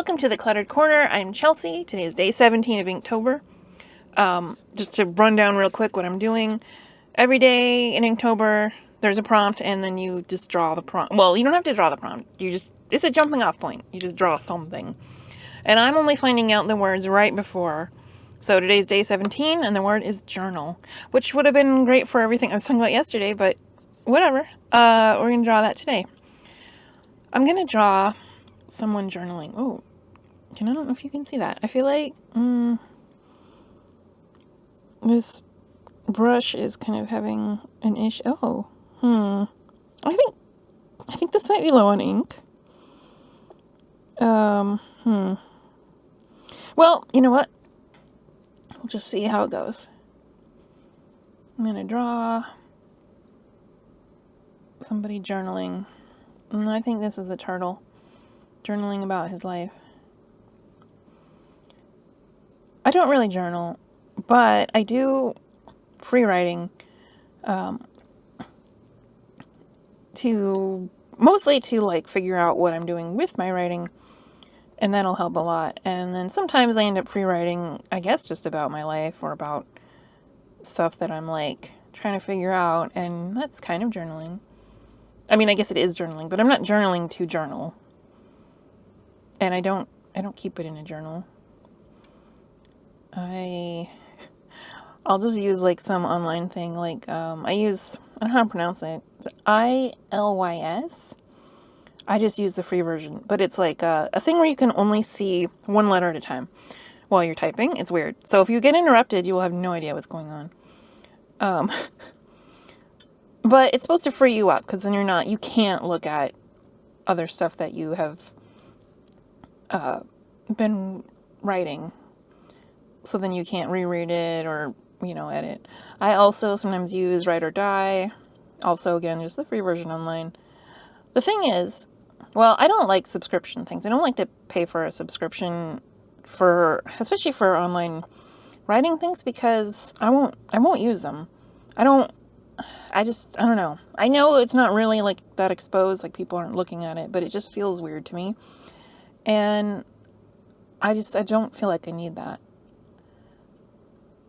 welcome to the Cluttered Corner. I'm Chelsea. Today is day 17 of Inktober. Just to run down real quick what I'm doing. Every day in Inktober, there's a prompt, and then you just draw the prompt. Well, you don't have to draw the prompt. It's a jumping off point. You just draw something. And I'm only finding out the words right before. So today's day 17, and the word is journal, which would have been great for everything I was talking about yesterday, but whatever. We're going to draw that today. I'm going to draw someone journaling. Oh, I don't know if you can see that. I feel like this brush is kind of having an issue. Oh, I think this might be low on ink. Well, you know what? We'll just see how it goes. I'm going to draw somebody journaling. And I think this is a turtle journaling about his life. I don't really journal, but I do free writing mostly to like figure out what I'm doing with my writing, and that'll help a lot. And then sometimes I end up free writing, I guess, just about my life or about stuff that I'm like trying to figure out, and that's kind of journaling. I mean, I guess it is journaling, but I'm not journaling to journal. And I don't keep it in a journal. I'll just use like some online thing, like I don't know how to pronounce it. It's ILYS. I just use the free version, but it's like a thing where you can only see one letter at a time while you're typing. It's weird. So if you get interrupted, you will have no idea what's going on. But it's supposed to free you up, because then you can't look at other stuff that you have been writing. So then you can't reread it or, edit. I also sometimes use Write or Die. Also, again, just the free version online. The thing is, well, I don't like subscription things. I don't like to pay for a subscription especially for online writing things, because I won't use them. I don't know. I know it's not really like that exposed, like people aren't looking at it, but it just feels weird to me. And I don't feel like I need that.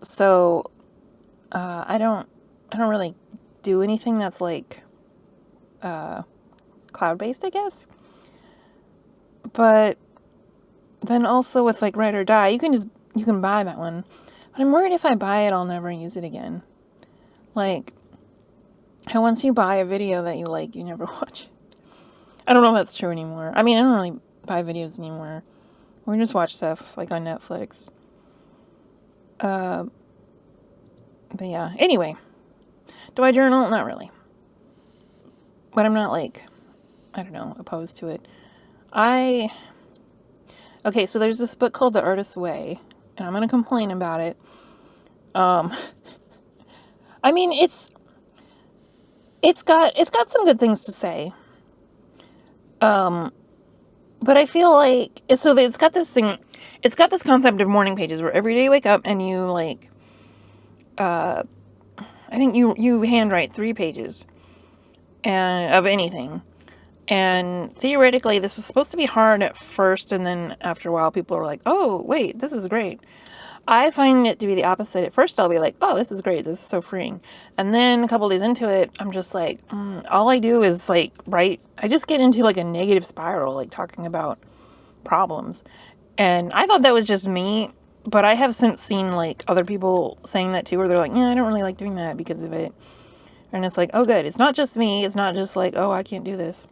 So, I don't really do anything that's like, cloud-based, I guess. But then also with like Write or Die, you can buy that one. But I'm worried if I buy it, I'll never use it again. Like, how once you buy a video that you like, you never watch it. I don't know if that's true anymore. I mean, I don't really buy videos anymore. We just watch stuff like on Netflix. But yeah, anyway. Do I journal? Not really. But I'm not like, I don't know, opposed to it. Okay, so there's this book called The Artist's Way, and I'm going to complain about it. I mean, it's got some good things to say. But I feel like, it's got this concept of morning pages where every day you wake up and you like, I think you handwrite 3 pages and of anything. And theoretically, this is supposed to be hard at first, and then after a while, people are like, oh, wait, this is great. I find it to be the opposite. At first, I'll be like, oh, this is great. This is so freeing. And then a couple days into it, I'm just like, all I do is like write. I just get into like a negative spiral, like talking about problems. And I thought that was just me, but I have since seen like other people saying that too, where they're like, yeah, I don't really like doing that because of it. And it's like, oh, good. It's not just me. It's not just like, oh, I can't do this.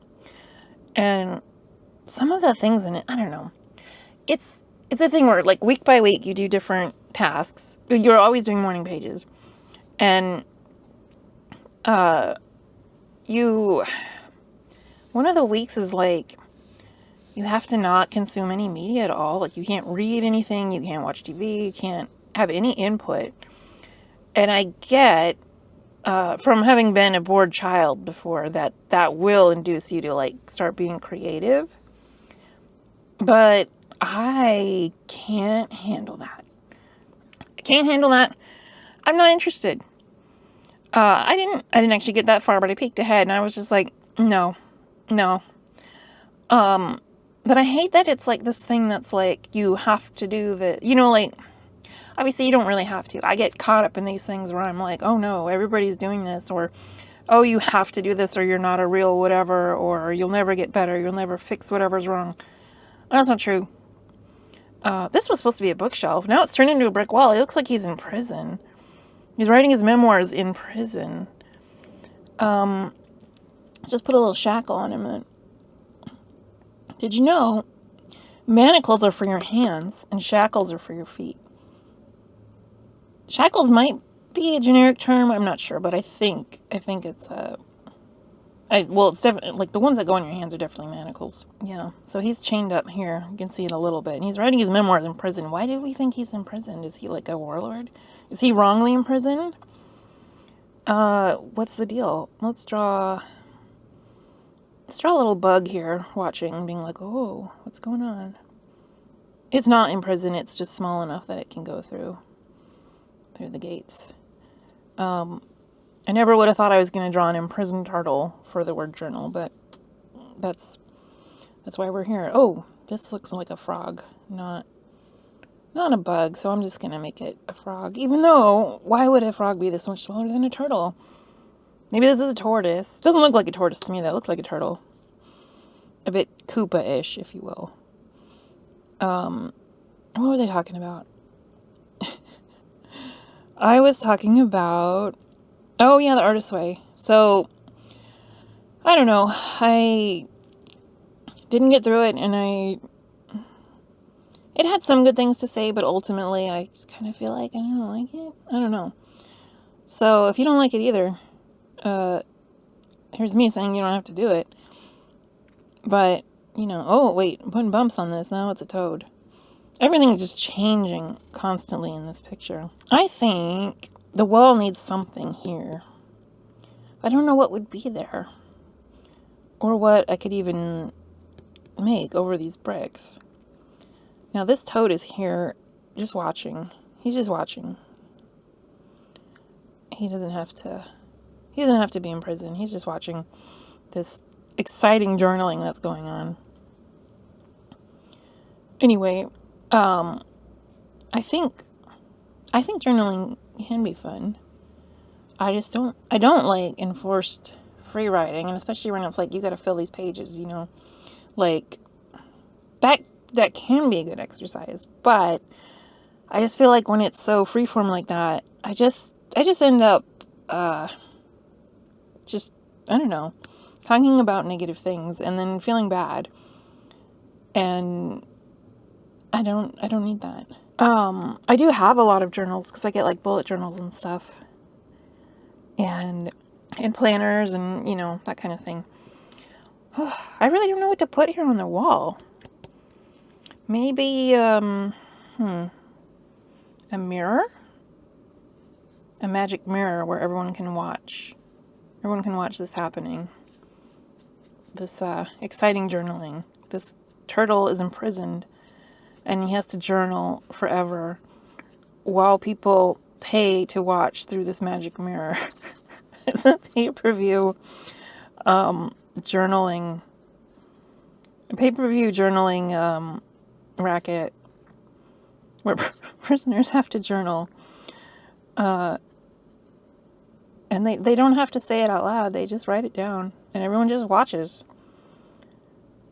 And some of the things in it, I don't know. It's a thing where like week by week you do different tasks. You're always doing morning pages. And one of the weeks is like you have to not consume any media at all. Like you can't read anything, you can't watch TV, you can't have any input. And I get from having been a bored child before that will induce you to like start being creative. But I can't handle that. I'm not interested. I didn't actually get that far, but I peeked ahead and I was just like, no. But I hate that it's like this thing that's like, you have to do the, you know, like, obviously you don't really have to. I get caught up in these things where I'm like, oh no, everybody's doing this, or, oh, you have to do this, or you're not a real whatever, or you'll never get better, you'll never fix whatever's wrong. That's not true. This was supposed to be a bookshelf. Now it's turned into a brick wall. It looks like he's in prison. He's writing his memoirs in prison. Just put a little shackle on him. Did you know manacles are for your hands and shackles are for your feet? Shackles might be a generic term. I'm not sure, but I think it's well, it's definitely, like, the ones that go on your hands are definitely manacles. Yeah, so he's chained up here. You can see it a little bit. And he's writing his memoirs in prison. Why do we think he's imprisoned? Is he, like, a warlord? Is he wrongly imprisoned? What's the deal? Let's draw a little bug here, watching, being like, oh, what's going on? It's not in prison. It's just small enough that it can go through the gates. I never would have thought I was going to draw an imprisoned turtle for the word journal, but that's why we're here. Oh, this looks like a frog, not a bug, so I'm just going to make it a frog. Even though, why would a frog be this much smaller than a turtle? Maybe this is a tortoise. Doesn't look like a tortoise to me, that looks like a turtle. A bit Koopa-ish, if you will. What was I talking about? I was talking about... Oh, yeah, the artist's way. So, I don't know. I didn't get through it, and it had some good things to say, but ultimately I just kind of feel like I don't like it. I don't know. So, if you don't like it either, here's me saying you don't have to do it. But, you know, oh, wait, I'm putting bumps on this. Now it's a toad. Everything is just changing constantly in this picture. I think the wall needs something here. I don't know what would be there. Or what I could even make over these bricks. Now this toad is here just watching. He's just watching. He doesn't have to be in prison. He's just watching this exciting journaling that's going on. Anyway, I think journaling can be fun. I don't like enforced free writing, and especially when it's like, you gotta fill these pages, you know, like, that can be a good exercise, but I just feel like when it's so freeform like that, I just end up, I don't know, talking about negative things and then feeling bad, and I don't need that. I do have a lot of journals, because I get, like, bullet journals and stuff, and planners and, you know, that kind of thing. I really don't know what to put here on the wall. Maybe, a mirror? A magic mirror where everyone can watch this happening. This, exciting journaling. This turtle is imprisoned, and he has to journal forever while people pay to watch through this magic mirror. It's a pay-per-view journaling racket where prisoners have to journal. And they don't have to say it out loud. They just write it down, and everyone just watches.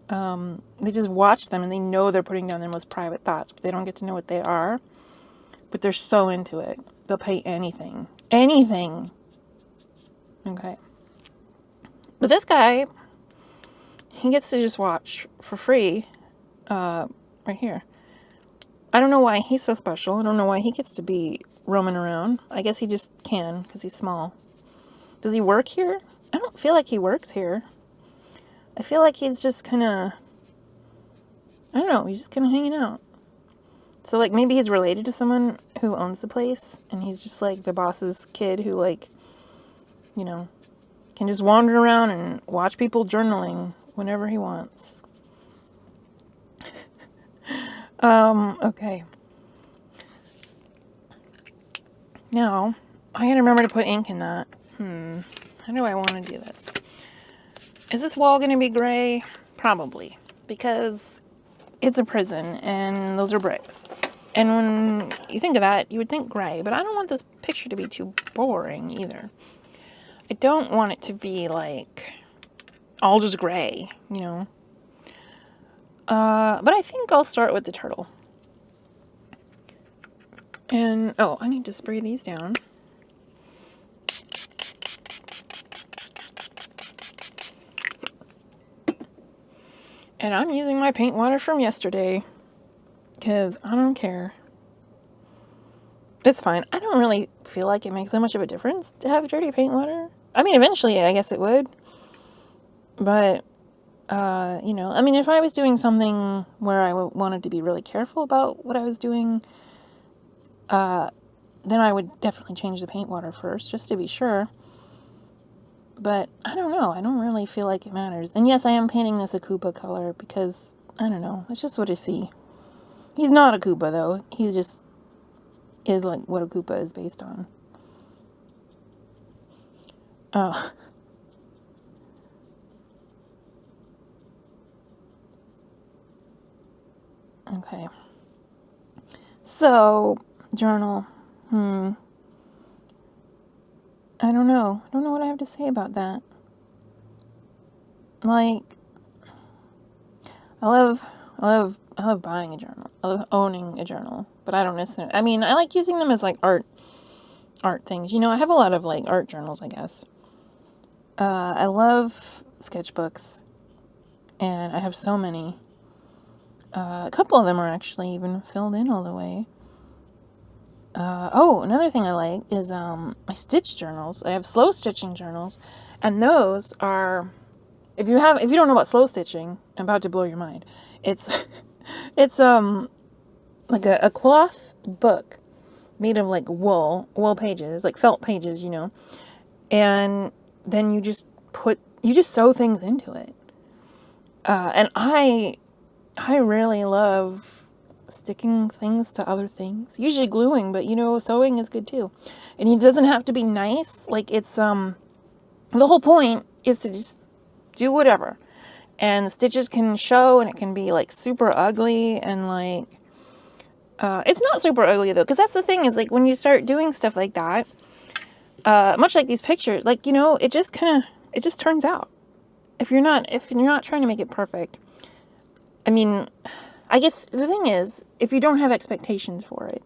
They just watch them, and they know they're putting down their most private thoughts, but they don't get to know what they are. But they're so into it. They'll pay anything. Anything. Okay. But this guy, he gets to just watch for free, right here. I don't know why he's so special. I don't know why he gets to be roaming around. I guess he just can, because he's small. Does he work here? I don't feel like he works here. I feel like he's just kind of, I don't know, he's just kind of hanging out. So, like, maybe he's related to someone who owns the place, and he's just, like, the boss's kid who, like, you know, can just wander around and watch people journaling whenever he wants. Okay. Now, I gotta remember to put ink in that. How do I want to do this? Is this wall gonna be gray? Probably. Because it's a prison, and those are bricks. And when you think of that, you would think gray, but I don't want this picture to be too boring either. I don't want it to be like all just gray, you know. But I think I'll start with the turtle. And, oh, I need to spray these down. And I'm using my paint water from yesterday, because I don't care. It's fine. I don't really feel like it makes that much of a difference to have dirty paint water. I mean, eventually, I guess it would. But, you know, I mean, if I was doing something where I wanted to be really careful about what I was doing, then I would definitely change the paint water first, just to be sure. But I don't know. I don't really feel like it matters. And yes, I am painting this a Koopa color because, I don't know, it's just what I see. He's not a Koopa, though. He just is like what a Koopa is based on. Oh. Okay. So, journal. I don't know. I don't know what I have to say about that. Like, I love buying a journal. I love owning a journal, but I don't necessarily, I mean, I like using them as like art things. You know, I have a lot of like art journals, I guess. I love sketchbooks, and I have so many. A couple of them are actually even filled in all the way. Oh, another thing I like is my stitch journals. I have slow stitching journals, and those are, if you don't know about slow stitching, I'm about to blow your mind. It's like a cloth book made of like wool pages, like felt pages, you know, and then you just sew things into it. And I really love sticking things to other things, usually gluing, but you know, sewing is good too. And it doesn't have to be nice. Like it's, the whole point is to just do whatever. And the stitches can show, and it can be like super ugly, and like, it's not super ugly though, because that's the thing is like when you start doing stuff like that, much like these pictures, like, you know, it just turns out. If you're not trying to make it perfect, I mean, I guess the thing is, if you don't have expectations for it,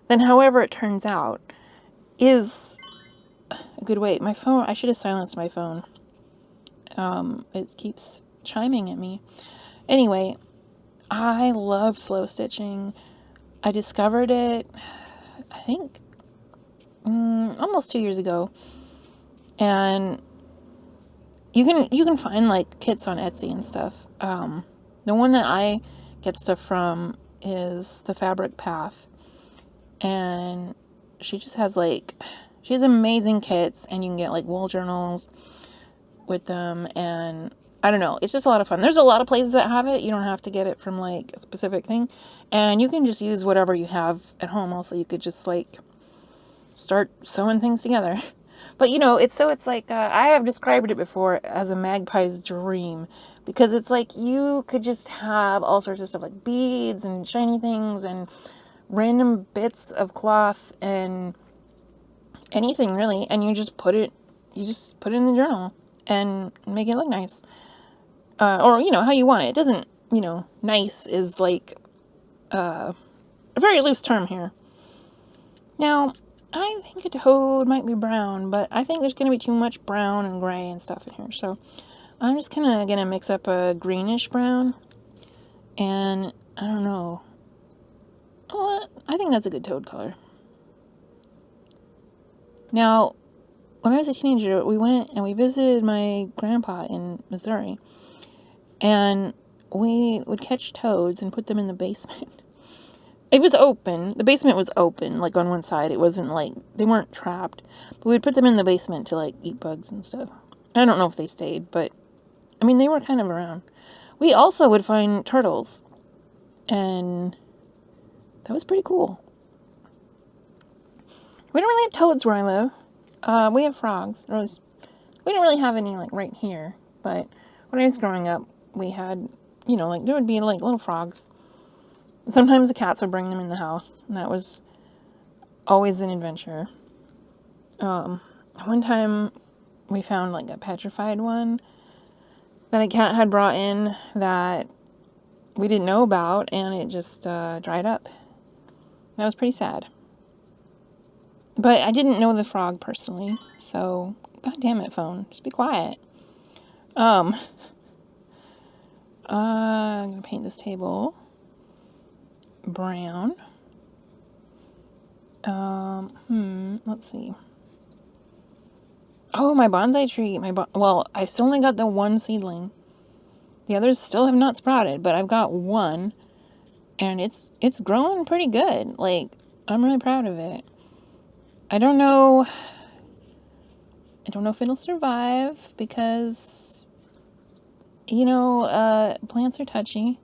then however it turns out is a good way. My phone, I should have silenced my phone. It keeps chiming at me. Anyway, I love slow stitching. I discovered it, I think, almost 2 years ago. And you can find like kits on Etsy and stuff. The one that I get stuff from is the Fabric Path, and she has amazing kits, and you can get like wool journals with them, and I don't know, it's just a lot of fun. There's a lot of places that have it. You don't have to get it from like a specific thing, and you can just use whatever you have at home. Also, you could just like start sewing things together. But you know, it's like, I have described it before as a magpie's dream, because it's like you could just have all sorts of stuff like beads and shiny things and random bits of cloth and anything really, and you just put it in the journal and make it look nice. Or, you know, how you want it. It doesn't, you know, nice is like a very loose term here. Now, I think a toad might be brown, but I think there's going to be too much brown and gray and stuff in here. So I'm just kind of going to mix up a greenish brown. And I don't know. Oh, I think that's a good toad color. Now, when I was a teenager, we went and we visited my grandpa in Missouri. And we would catch toads and put them in the basement. It was open. The basement was open, like on one side. It wasn't like, they weren't trapped. But we'd put them in the basement to like eat bugs and stuff. I don't know if they stayed, but I mean, they were kind of around. We also would find turtles. And that was pretty cool. We don't really have toads where I live. We have frogs. We don't really have any like right here. But when I was growing up, we had like there would be like little frogs. Sometimes the cats would bring them in the house, and that was always an adventure. One time we found like a petrified one that a cat had brought in that we didn't know about, and it just dried up. That was pretty sad. But I didn't know the frog personally, so god damn it, phone, just be quiet. I'm gonna paint this table brown. Let's see. Oh, my bonsai tree. Well, I still only got the one seedling. The others still have not sprouted, but I've got one, and it's growing pretty good. Like, I'm really proud of it. I don't know if it'll survive because, plants are touchy,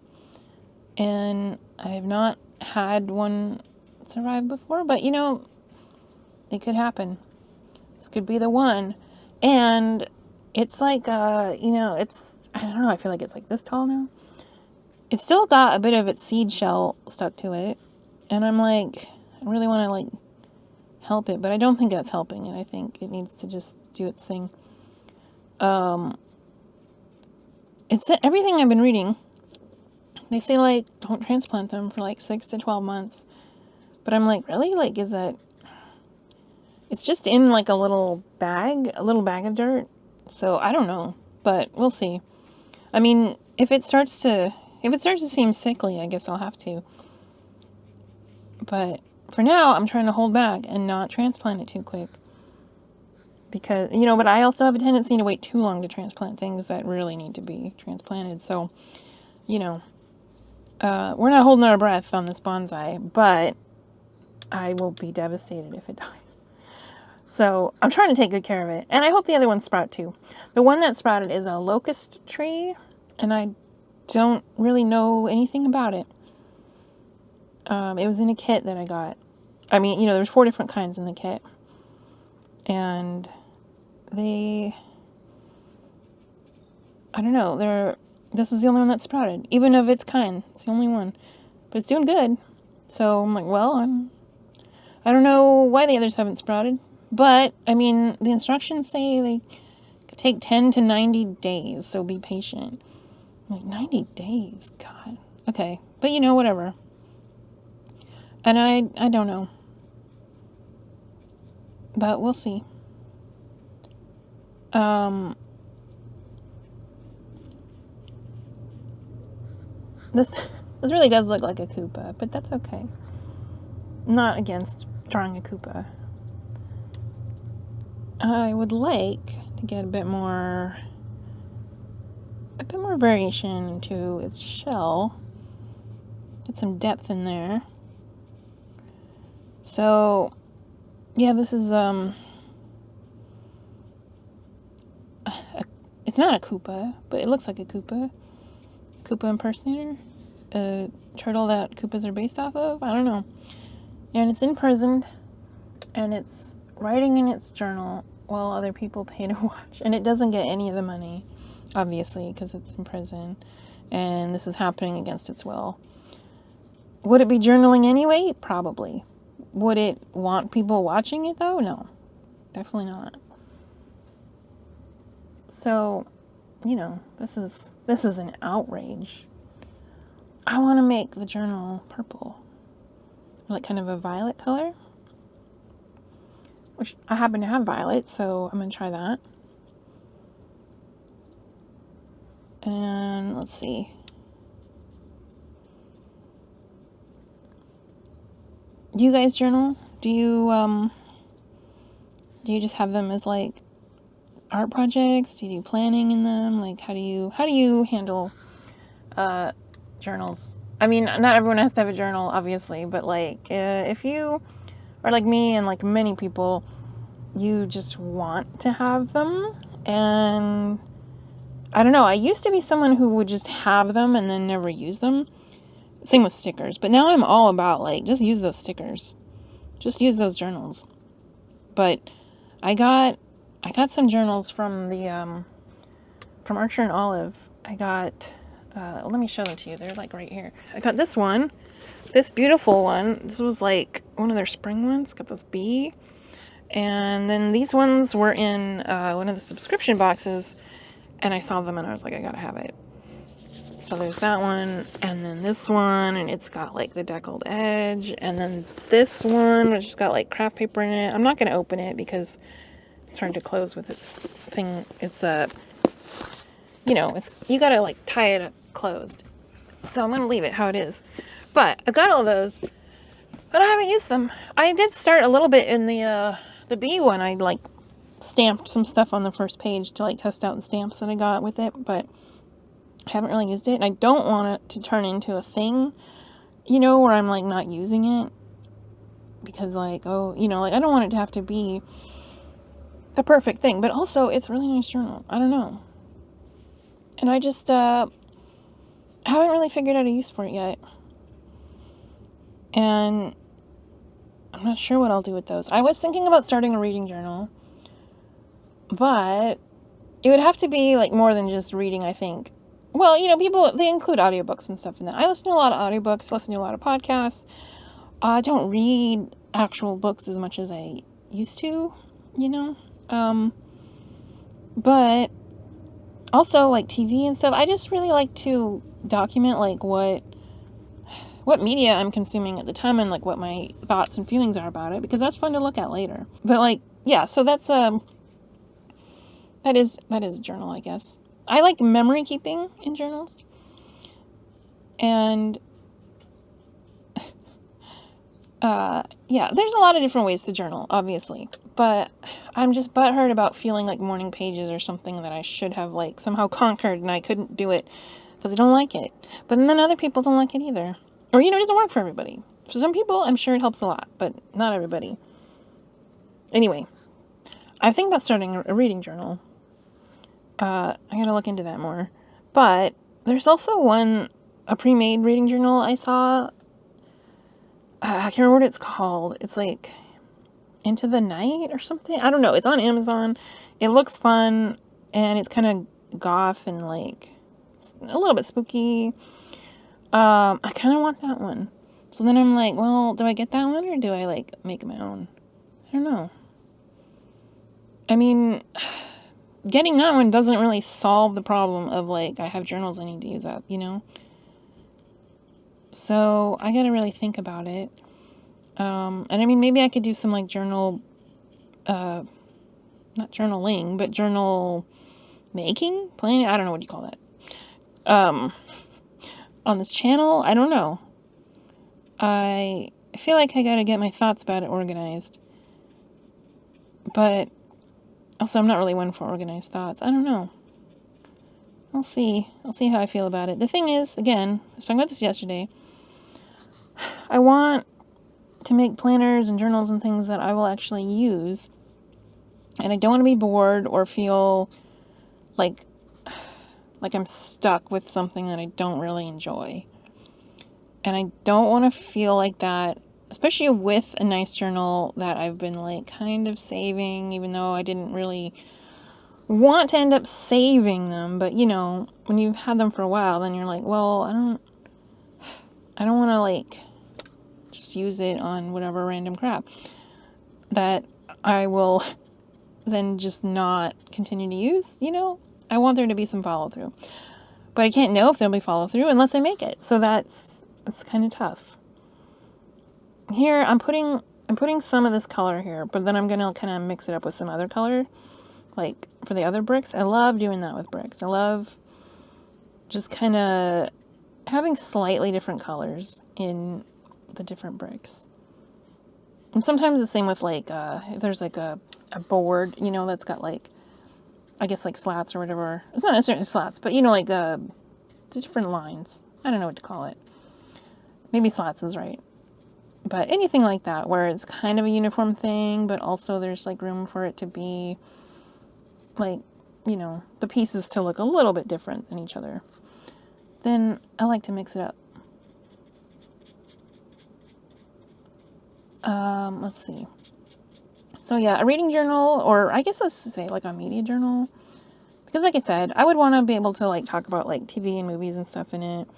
and I have not had one survive before, but, it could happen. This could be the one. And it's like, it's, I don't know, I feel like it's like this tall now. It's still got a bit of its seed shell stuck to it. And I'm like, I really want to, like, help it, but I don't think that's helping it. I think it needs to just do its thing. It's everything I've been reading. They say, like, don't transplant them for, like, 6 to 12 months. But I'm like, really? Like, is that... It's just in, like, a little bag of dirt. So, I don't know. But we'll see. I mean, if it starts to seem sickly, I guess I'll have to. But for now, I'm trying to hold back and not transplant it too quick. Because, but I also have a tendency to wait too long to transplant things that really need to be transplanted. So, we're not holding our breath on this bonsai, but I will be devastated if it dies. So I'm trying to take good care of it. And I hope the other ones sprout too. The one that sprouted is a locust tree, and I don't really know anything about it. It was in a kit that I got. I mean, there's 4 different kinds in the kit. And I don't know, this is the only one that sprouted. Even of its kind. It's the only one. But it's doing good. So I'm like, well, I don't know why the others haven't sprouted. But, I mean, the instructions say they could take 10 to 90 days, so be patient. I'm like, 90 days? God. Okay. But, whatever. And I don't know. But we'll see. This really does look like a Koopa, but that's okay. I'm not against drawing a Koopa. I would like to get a bit more variation into its shell. Get some depth in there. So, yeah, this is, it's not a Koopa, but it looks like a Koopa. Koopa impersonator. A turtle that Koopas are based off of. I don't know. And it's imprisoned, and it's writing in its journal while other people pay to watch. And it doesn't get any of the money, obviously, because it's in prison. And this is happening against its will. Would it be journaling anyway? Probably. Would it want people watching it, though? No. Definitely not. So, this is an outrage. I want to make the journal purple. Like kind of a violet color. Which I happen to have violet, so I'm going to try that. And let's see. Do you guys journal? Do you just have them as like art projects? Do you do planning in them? Like how do you handle journals? I mean, not everyone has to have a journal, obviously, but like if you are like me and like many people, you just want to have them. And I don't know, I used to be someone who would just have them and then never use them. Same with stickers, but now I'm all about like just use those stickers. Just use those journals. But I got some journals from the from Archer and Olive. I got Let me show them to you. They're like right here. I got this one, this beautiful one. This was like one of their spring ones. Got this bee. And then these ones were in one of the subscription boxes, and I saw them and I was like, I gotta have it. So there's that one, and then this one, and it's got like the deckled edge, and then this one, which has got like craft paper in it. I'm not gonna open it because it's hard to close with its thing. It's it's, you gotta like tie it up closed. So I'm gonna leave it how it is. But I've got all those, but I haven't used them. I did start a little bit in the bee one. I like stamped some stuff on the first page to like test out the stamps that I got with it, but I haven't really used it. And I don't want it to turn into a thing, where I'm like not using it because like, like I don't want it to have to be the perfect thing, but also it's a really nice journal. I don't know. And I just haven't really figured out a use for it yet. And I'm not sure what I'll do with those. I was thinking about starting a reading journal, but it would have to be like more than just reading, I think. Well, people, they include audiobooks and stuff in that. I listen to a lot of audiobooks, listen to a lot of podcasts. I don't read actual books as much as I used to, but also like TV and stuff. I just really like to document like what media I'm consuming at the time and like what my thoughts and feelings are about it, because that's fun to look at later. But like, yeah, so that's that is a journal, I guess. I like memory keeping in journals. And yeah, there's a lot of different ways to journal, obviously. But I'm just butthurt about feeling like morning pages or something that I should have like somehow conquered, and I couldn't do it because I don't like it. But then other people don't like it either. Or, it doesn't work for everybody. For some people, I'm sure it helps a lot, but not everybody. Anyway, I think about starting a reading journal. I gotta look into that more. But there's also a pre-made reading journal I saw. I can't remember what it's called. It's like Into the Night or something. I don't know. It's on Amazon. It looks fun, and it's kind of goth and like a little bit spooky. I kind of want that one. So then I'm like, well, do I get that one or do I like make my own? I don't know. I mean, getting that one doesn't really solve the problem of like I have journals I need to use up, So I gotta really think about it. And I mean, maybe I could do some like journal, not journaling, but journal making, planning. I don't know what you call that. On this channel, I don't know. I feel like I gotta get my thoughts about it organized. But also, I'm not really one for organized thoughts. I don't know. I'll see. I'll see how I feel about it. The thing is, again, I was talking about this yesterday. I want to make planners and journals and things that I will actually use. And I don't want to be bored or feel like I'm stuck with something that I don't really enjoy. And I don't want to feel like that, especially with a nice journal that I've been like kind of saving, even though I didn't really want to end up saving them. But when you've had them for a while, then you're like, well, I don't want to like just use it on whatever random crap that I will then just not continue to use, I want there to be some follow through, but I can't know if there'll be follow through unless I make it. So it's kind of tough. Here I'm putting some of this color here, but then I'm going to kind of mix it up with some other color, like for the other bricks. I love doing that with bricks. I love just kind of having slightly different colors in the different bricks. And sometimes the same with like, if there's like a board, that's got like, I guess like slats or whatever. It's not necessarily slats, but like the different lines. I don't know what to call it. Maybe slats is right. But anything like that, where it's kind of a uniform thing, but also there's like room for it to be like, the pieces to look a little bit different than each other. Then I like to mix it up. Let's see. So yeah, a reading journal, or I guess let's say like a media journal, Because like I said, I would want to be able to like talk about like TV and movies and stuff in it.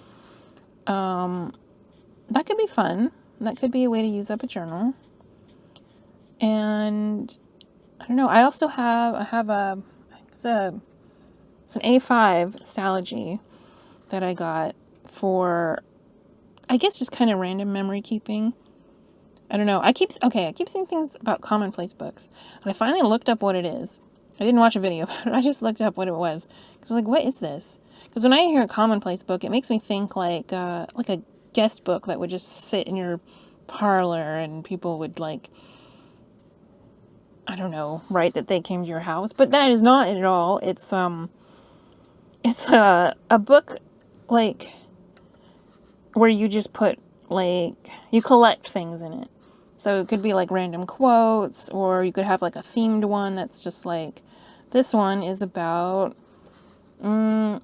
That could be fun. That could be a way to use up a journal. And I don't know. I also have it's an A5 Stalogy that I got for, I guess, just kind of random memory keeping. I don't know. I keep seeing things about commonplace books, and I finally looked up what it is. I didn't watch a video, but I just looked up what it was. Because I was like, what is this? Because when I hear a commonplace book, it makes me think like a guest book that would just sit in your parlor and people would like, I don't know, write that they came to your house. But that is not it at all. It's a book like where you just put like, you collect things in it. So it could be like random quotes, or you could have like a themed one that's just like, this one is about, I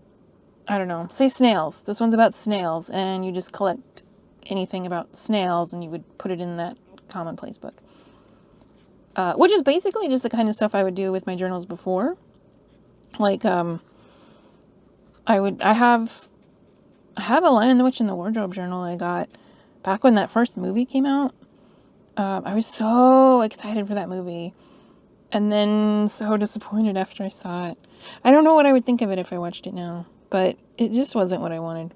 don't know, say snails. This one's about snails, and you just collect anything about snails and you would put it in that commonplace book. Which is basically just the kind of stuff I would do with my journals before. Like, I have a Lion, the Witch, and the Wardrobe journal I got back when that first movie came out. I was so excited for that movie, and then so disappointed after I saw it. I don't know what I would think of it if I watched it now, but it just wasn't what I wanted.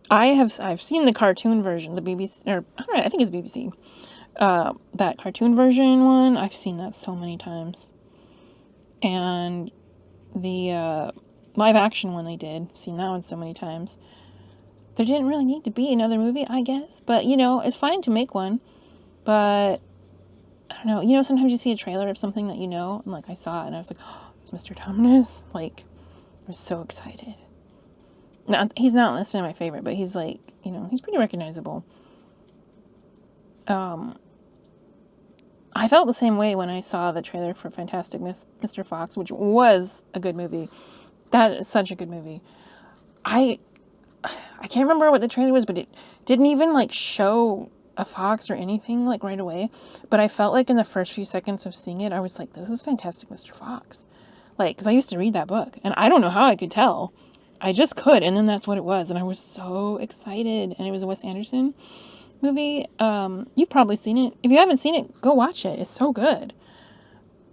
I've seen the cartoon version, the BBC, or I don't know, I think it's BBC. That cartoon version one, I've seen that so many times, and the live action one they did, seen that one so many times. There didn't really need to be another movie, I guess. But, you know, it's fine to make one. But, I don't know. You know, sometimes you see a trailer of something that you know. And, like, I saw it and I was like, oh, it's Mr. Dominus. Like, I was so excited. Now, he's not listed in my favorite, but he's, like, you know, he's pretty recognizable. I felt the same way when I saw the trailer for Fantastic Mr. Fox, which was a good movie. That is such a good movie. I can't remember what the trailer was, but it didn't even, like, show a fox or anything, like, right away. But I felt like in the first few seconds of seeing it, I was like, this is Fantastic Mr. Fox. Like, because I used to read that book, and I don't know how I could tell. I just could, and then that's what it was, and I was so excited. And it was a Wes Anderson movie. You've probably seen it. If you haven't seen it, go watch it. It's so good.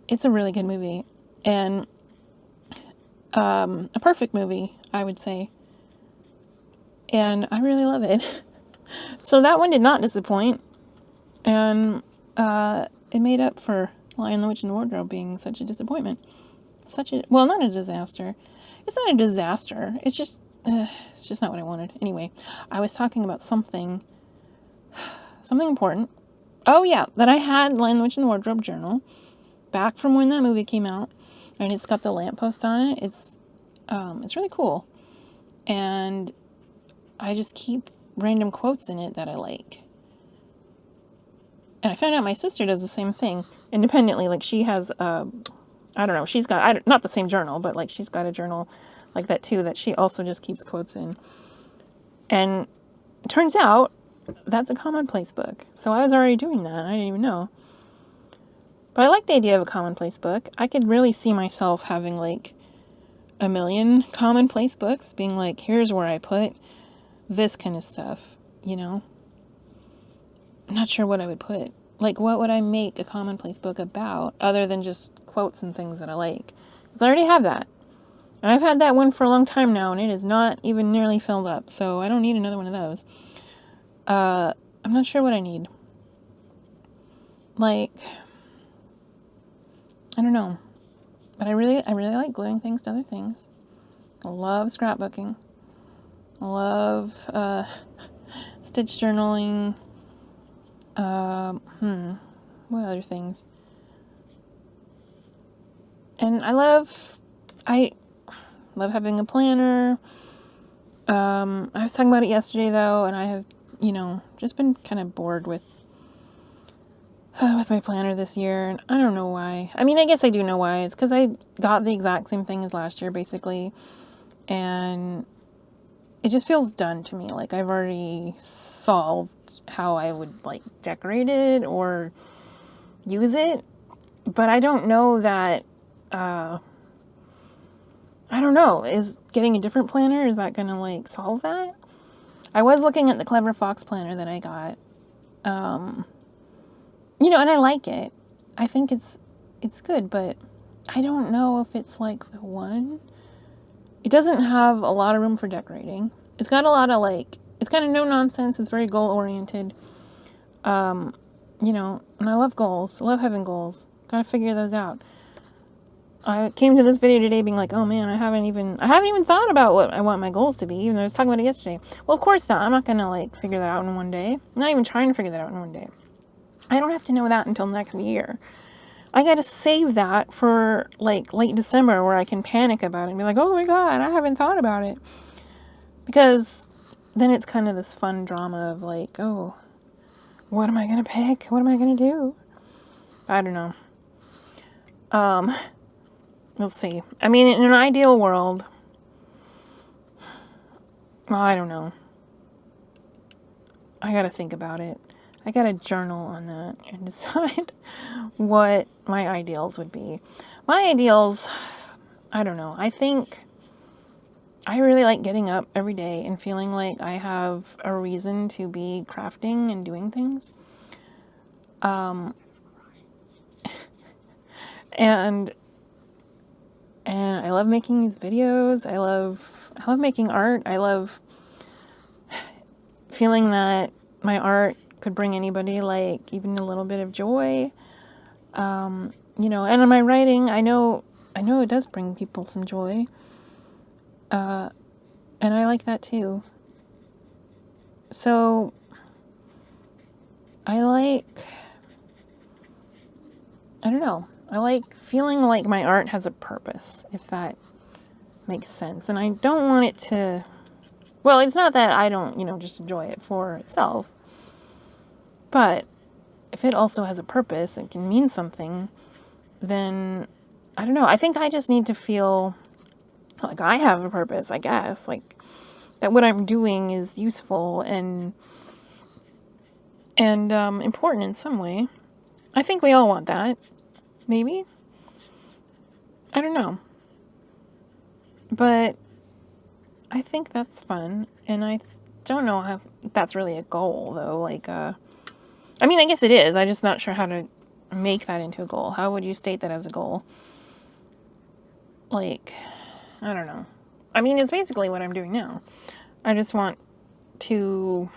It's a really good movie. And a perfect movie, I would say. And I really love it. So that one did not disappoint. And it made up for Lion, the Witch, and the Wardrobe being such a disappointment. Well, not a disaster. It's not a disaster. It's just not what I wanted. Anyway, I was talking about something important. Oh, yeah, that I had Lion, the Witch, and the Wardrobe journal back from when that movie came out. And it's got the lamppost on it. It's really cool. And I just keep random quotes in it that I like. And I found out my sister does the same thing independently. Like, she has, I don't know, she's got, not the same journal, but, like, she's got a journal like that, too, that she also just keeps quotes in. And it turns out that's a commonplace book. So I was already doing that. I didn't even know. But I like the idea of a commonplace book. I could really see myself having, like, a million commonplace books, being like, here's where I put this kind of stuff, you know? I'm not sure what I would put. Like, what would I make a commonplace book about, other than just quotes and things that I like? Because I already have that. And I've had that one for a long time now, and it is not even nearly filled up, so I don't need another one of those. I'm not sure what I need. Like, I don't know. But I really like gluing things to other things. I love scrapbooking. I love stitch journaling. What other things? And I love having a planner. I was talking about it yesterday, though, and I have, you know, just been kind of bored with my planner this year, and I don't know why. I mean, I guess I do know why. It's because I got the exact same thing as last year, basically, and it just feels done to me. Like, I've already solved how I would, like, decorate it or use it, but I don't know that I don't know. Is getting a different planner, is that going to like solve that? I was looking at the Clever Fox planner that I got. You know, and I like it. I think it's good, but I don't know if it's like the one. It doesn't have a lot of room for decorating. It's got a lot of like, it's kind of no nonsense. It's very goal oriented. You know, and I love goals. I love having goals. Gotta figure those out. I came to this video today being like, oh man, I haven't even thought about what I want my goals to be, even though I was talking about it yesterday. Well, of course not. I'm not gonna like figure that out in one day. I'm not even trying to figure that out in one day. I don't have to know that until next year. I gotta save that for like late December where I can panic about it and be like, oh my god, I haven't thought about it. Because then it's kind of this fun drama of like, oh, what am I gonna pick? What am I gonna do? I don't know. Let's see. I mean, in an ideal world, well, I don't know. I gotta think about it. I gotta journal on that and decide what my ideals would be. My ideals, I don't know. I think I really like getting up every day and feeling like I have a reason to be crafting and doing things. And I love making these videos. I love making art. I love feeling that my art could bring anybody like even a little bit of joy. You know, and in my writing, I know it does bring people some joy. And I like that too. So I don't know. I like feeling like my art has a purpose, if that makes sense. And I don't want it to, well, it's not that I don't, you know, just enjoy it for itself. But if it also has a purpose and can mean something, then I don't know. I think I just need to feel like I have a purpose, I guess. Like that what I'm doing is useful and important in some way. I think we all want that. Maybe. I don't know. But I think that's fun. And I don't know if that's really a goal, though. Like, I mean, I guess it is. I'm just not sure how to make that into a goal. How would you state that as a goal? Like, I don't know. I mean, it's basically what I'm doing now. I just want to...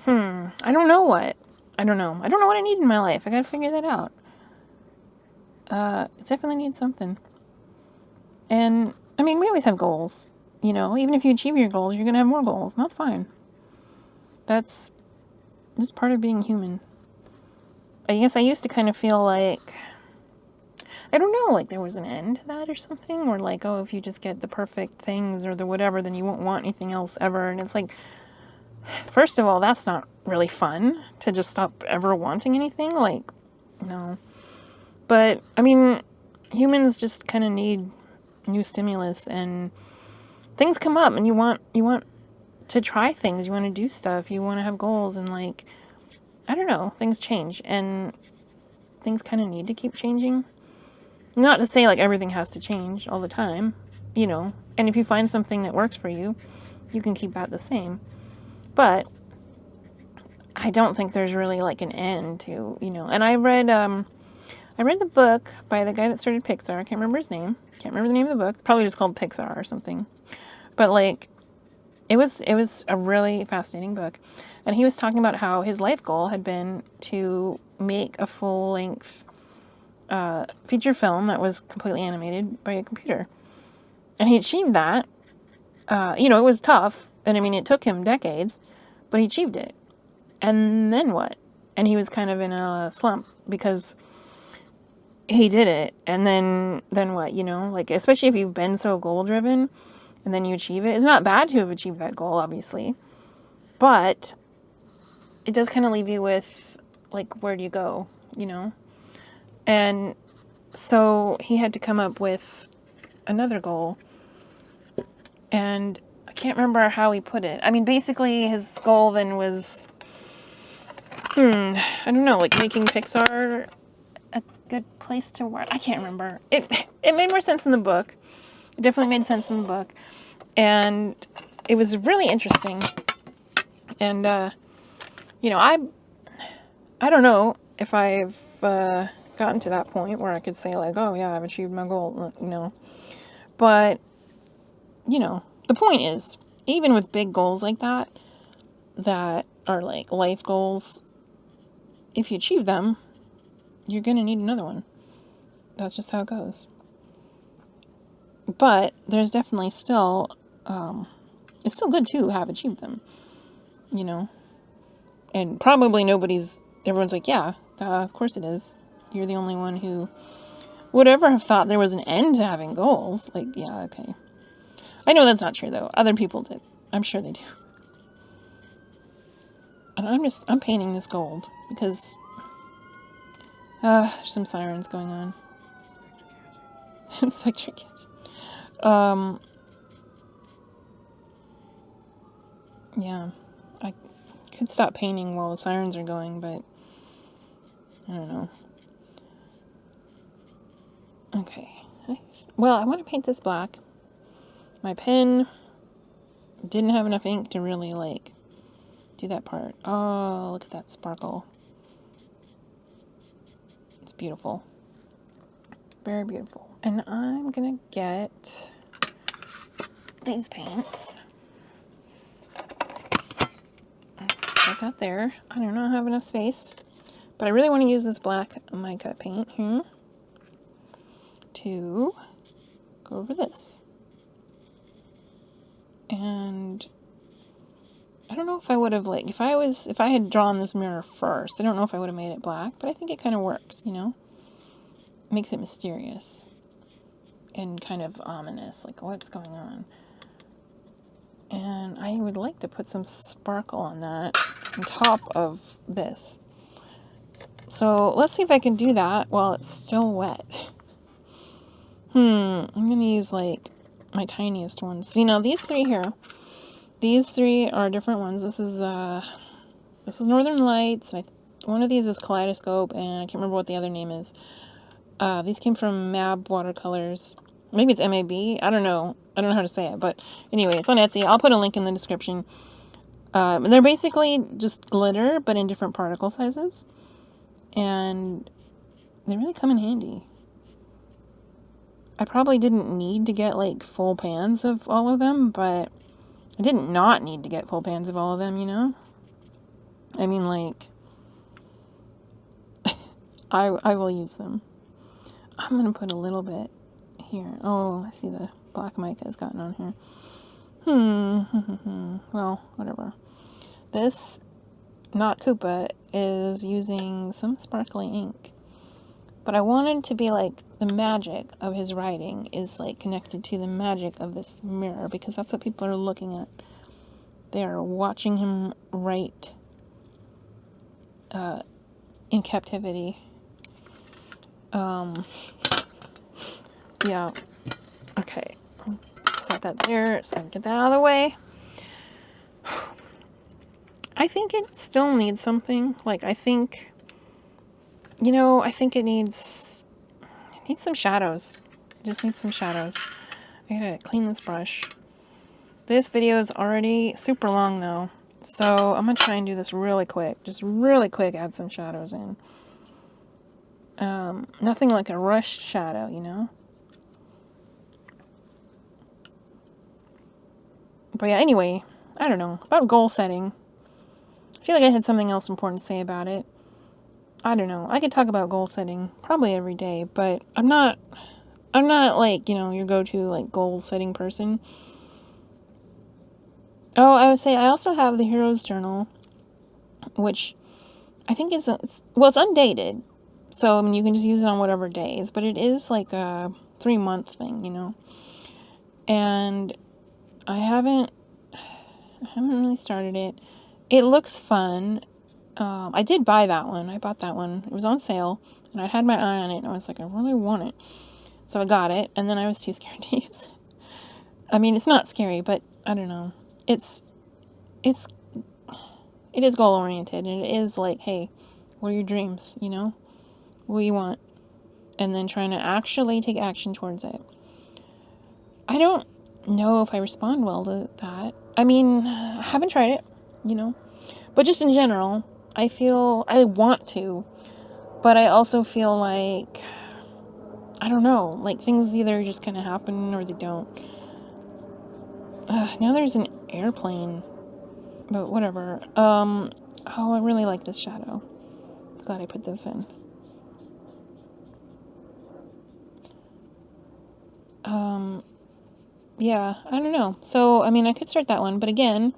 I don't know what. I don't know what I need in my life. I gotta figure that out. It definitely needs something. And, I mean, we always have goals. You know, even if you achieve your goals, you're gonna have more goals. And that's fine. That's just part of being human. I guess I used to kind of feel like, I don't know, like there was an end to that or something. Or like, oh, if you just get the perfect things or the whatever, then you won't want anything else ever. And it's like, first of all, that's not really fun to just stop ever wanting anything. Like, no. But, I mean, humans just kind of need new stimulus and things come up and you want to try things. You want to do stuff. You want to have goals and like, I don't know, things change and things kind of need to keep changing. Not to say like everything has to change all the time, you know, and if you find something that works for you, you can keep that the same. But I don't think there's really like an end to, you know, and I read the book by the guy that started Pixar. I can't remember his name. Can't remember the name of the book. It's probably just called Pixar or something. But like, it was a really fascinating book. And he was talking about how his life goal had been to make a full-length feature film that was completely animated by a computer. And he achieved that. You know, it was tough. And I mean, it took him decades, but he achieved it. And then what? And he was kind of in a slump because he did it. And then what, you know? Like, especially if you've been so goal-driven and then you achieve it. It's not bad to have achieved that goal, obviously. But it does kind of leave you with, like, where do you go, you know? And so he had to come up with another goal. And I can't remember how he put it. I mean, basically his goal then was, I don't know, like making Pixar good place to work. I can't remember. It made more sense in the book. It definitely made sense in the book. And it was really interesting. And, you know, I don't know if I've gotten to that point where I could say, like, oh, yeah, I've achieved my goal, you know. But, you know, the point is, even with big goals like that are like life goals, if you achieve them, you're going to need another one. That's just how it goes. But there's definitely still, it's still good to have achieved them, you know. And probably everyone's like, yeah, of course it is. You're the only one who would ever have thought there was an end to having goals. Like, yeah, okay. I know that's not true, though. Other people did. I'm sure they do. And I'm painting this gold because, there's some sirens going on. Inspector Gadget. Yeah. I could stop painting while the sirens are going, but I don't know. Okay. Well, I want to paint this black. My pen didn't have enough ink to really, like, do that part. Oh, look at that sparkle. It's beautiful. Very beautiful. And I'm gonna get these paints. Let's put that there. I do not have enough space, but I really want to use this black mica paint here to go over this. And I don't know if I would have, like, if I had drawn this mirror first, I don't know if I would have made it black, but I think it kind of works, you know? It makes it mysterious and kind of ominous, like, what's going on? And I would like to put some sparkle on that on top of this. So let's see if I can do that while it's still wet. I'm going to use, like, my tiniest ones. You know, these three here, these three are different ones. This is Northern Lights. One of these is Kaleidoscope, and I can't remember what the other name is. These came from Mab Watercolors. Maybe it's MAB. I don't know. I don't know how to say it, but anyway, it's on Etsy. I'll put a link in the description. They're basically just glitter, but in different particle sizes. And they really come in handy. I probably didn't need to get, like, full pans of all of them, but I didn't not need to get full pans of all of them, you know? I mean, like, I will use them. I'm going to put a little bit here. Oh, I see the black mica has gotten on here. Well, whatever. This, not Koopa, is using some sparkly ink. But I wanted to be like, the magic of his writing is, like, connected to the magic of this mirror, because that's what people are looking at. They are watching him write in captivity. Yeah. Okay. Set that there so I can get that out of the way. I think it still needs something. Like, I think, you know, I think it needs some shadows. It just needs some shadows. I gotta clean this brush. This video is already super long, though. So I'm gonna try and do this really quick. Just really quick, add some shadows in. Nothing like a rushed shadow, you know? But yeah, anyway, I don't know. About goal setting. I feel like I had something else important to say about it. I don't know. I could talk about goal setting probably every day, but I'm not like, you know, your go-to, like, goal setting person. Oh, I would say I also have the Hero's Journal, which I think is, it's undated. So, I mean, you can just use it on whatever days, but it is like a 3-month thing, you know? And I haven't really started it. It looks fun. I did buy that one. I bought that one. It was on sale, and I had my eye on it, and I was like, I really want it. So I got it, and then I was too scared to use it. I mean, it's not scary, but I don't know. It is goal-oriented, and it is like, hey, what are your dreams, you know? What do you want? and then trying to actually take action towards it. I don't know if I respond well to that. I mean, I haven't tried it, but just in general, I feel I want to, but I also feel like, I don't know, like things either just kind of happen or they don't. Now there's an airplane, but whatever. Oh, I really like this shadow. Glad I put this in. Yeah, I don't know. So, I mean, I could start that one, but again,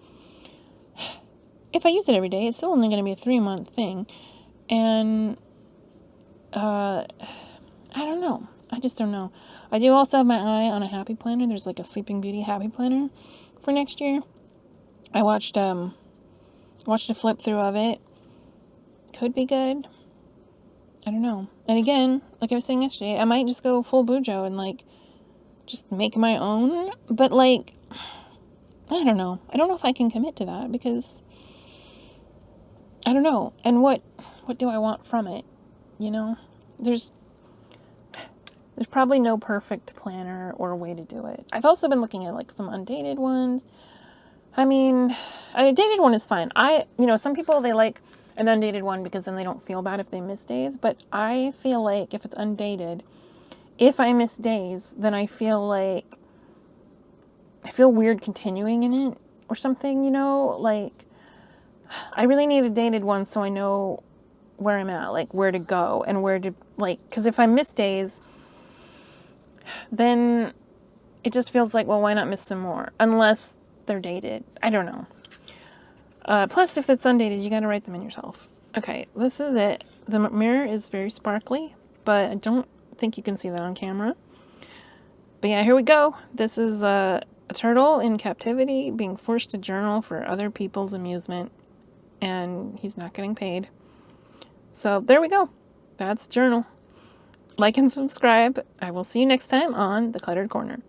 if I use it every day, it's still only going to be a 3-month thing. And, I don't know. I just don't know. I do also have my eye on a happy planner. There's like a Sleeping Beauty happy planner for next year. I watched a flip through of it. Could be good. I don't know. And again, like I was saying yesterday, I might just go full Bujo and like just make my own. But like, I don't know. I don't know if I can commit to that because I don't know. And what do I want from it? There's probably no perfect planner or way to do it. I've also been looking at like some undated ones. I mean, a dated one is fine. Some people, they like an undated one because then they don't feel bad if they miss days. But I feel like if it's undated, if I miss days, then I feel weird continuing in it or something, like I really need a dated one so I know where I'm at, like where to go and where to, like, because if I miss days, then it just feels like, well, why not miss some more? Unless they're dated. I don't know. Plus, if it's undated, you got to write them in yourself. Okay, this is it. The mirror is very sparkly, but I don't think you can see that on camera. But yeah, here we go. This is a turtle in captivity being forced to journal for other people's amusement, and he's not getting paid. So there we go. That's Journal. Like and subscribe. I will see you next time on the Cluttered Corner.